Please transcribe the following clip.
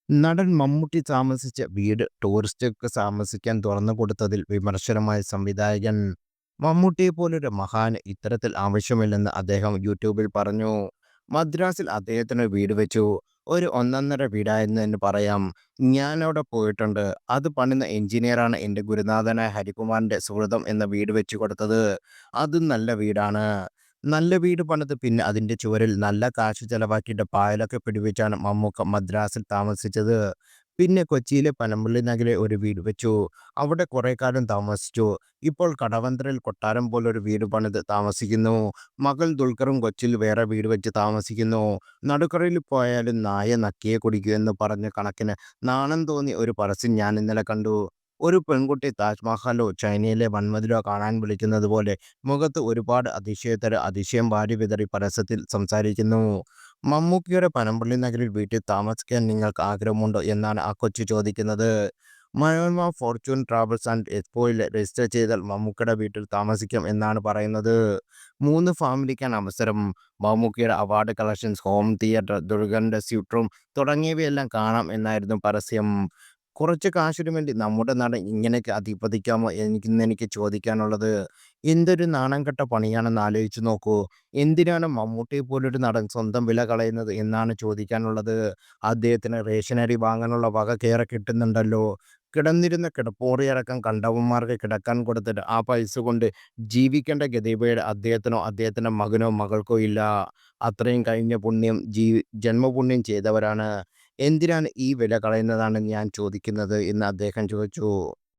നടൻ മമ്മൂട്ടി താമസിച്ച വീട് ടൂറിസ്റ്റുകൾക്ക് താമസിക്കാൻ തുറന്നുകൊടുത്തതിൽ വിമർശനമായ സംവിധായകൻ മമ്മൂട്ടിയെ പോലൊരു മഹാന് ഇത്തരത്തിൽ ആവശ്യമില്ലെന്ന് അദ്ദേഹം യൂട്യൂബിൽ പറഞ്ഞു. മദ്രാസിൽ അദ്ദേഹത്തിന് വീട് വെച്ചു. ഒരു ഒന്നൊന്നര വീടായിരുന്നു എന്ന് പറയാം. ഞാൻ അവിടെ പോയിട്ടുണ്ട്. അത് പണിത എഞ്ചിനീയറാണ് എൻ്റെ ഗുരുനാഥനായ ഹരികുമാറിൻ്റെ സുഹൃതം എന്ന വീട് വെച്ചു കൊടുത്തത്. അതും നല്ല വീടാണ്. നല്ല വീട് പണിത് പിന്നെ അതിൻ്റെ ചുവരിൽ നല്ല കാശ് ചെലവാക്കിയിട്ട് പായലൊക്കെ പിടിപ്പിച്ചാണ് മമ്മൂക്ക മദ്രാസിൽ താമസിച്ചത്. പിന്നെ കൊച്ചിയിലെ പനമ്പള്ളി നഗറിൽ ഒരു വീട് വെച്ചു. അവിടെ കുറേ കാലം താമസിച്ചു. ഇപ്പോൾ കടവന്ത്രയിൽ കൊട്ടാരം പോലൊരു വീട് പണിത് താമസിക്കുന്നു. മകൾ ദുൽഖറും കൊച്ചിയിൽ വേറെ വീട് വെച്ച് താമസിക്കുന്നു. നടുക്കടലിൽ പോയാലും നായ നക്കിയേ കുടിക്കൂ എന്ന് പറഞ്ഞ കണക്കിന് നാണം തോന്നിയ ഒരു പരസ്യം ഞാൻ ഇന്നലെ കണ്ടു. ഒരു പെൺകുട്ടി താജ്മഹലോ ചൈനയിലെ വൻമതിലോ കാണാൻ വിളിക്കുന്നത് പോലെ മുഖത്ത് ഒരുപാട് അതിശയത്തോടെ അതിശയം വാരി വിതറി പരസ്യത്തിൽ സംസാരിക്കുന്നു. മമ്മൂക്കിയുടെ പനമ്പള്ളി നഗരിൽ വീട്ടിൽ താമസിക്കാൻ നിങ്ങൾക്ക് ആഗ്രഹമുണ്ടോ എന്നാണ് ആ കൊച്ചു ചോദിക്കുന്നത്. മനോരമ ഫോർച്യൂൺ ട്രാവൽസ് ആൻഡ് എക്സ്പോയിൽ രജിസ്റ്റർ ചെയ്താൽ മമ്മൂക്കയുടെ വീട്ടിൽ താമസിക്കാം എന്നാണ് പറയുന്നത്. 3 ഫാമിലിക്കാണ് അവസരം. മമ്മൂക്കിയുടെ അവാർഡ് കളക്ഷൻസ്, ഹോം തിയേറ്റർ, ദുൽഖറിന്റെ സ്യൂട്ട് റൂം തുടങ്ങിയവയെല്ലാം കാണാം എന്നായിരുന്നു പരസ്യം. കുറച്ച് കാശിനു വേണ്ടി നമ്മുടെ നടൻ ഇങ്ങനെയൊക്കെ അധപ്പതിക്കാമോ എനിക്ക് ചോദിക്കാനുള്ളത്. എന്തൊരു നാണം കെട്ട പണിയാണെന്ന് ആലോചിച്ചു നോക്കൂ. എന്തിനാണ് മമ്മൂട്ടിയെ പോലൊരു നടൻ സ്വന്തം വില കളയുന്നത് എന്നാണ് ചോദിക്കാനുള്ളത്. അദ്ദേഹത്തിന് റേഷനരി വാങ്ങാനുള്ള വക കേറെ കിട്ടുന്നുണ്ടല്ലോ. കിടന്നിരുന്ന കിടപ്പുമുറിയടക്കം കണ്ടവന്മാർക്ക് കിടക്കാൻ കൊടുത്തിട്ട് ആ പൈസ കൊണ്ട് ജീവിക്കേണ്ട ഗതികേട് അദ്ദേഹത്തിനോ അദ്ദേഹത്തിൻ്റെ മകനോ മകൾക്കോ ഇല്ല. അത്രയും കഴിഞ്ഞ പുണ്യം ജന്മപുണ്യം ചെയ്തവരാണ്. എന്തിനാണ് ഈ വില കളയുന്നതാണ് ഞാൻ ചോദിക്കുന്നത് എന്ന് അദ്ദേഹം ചോദിച്ചു.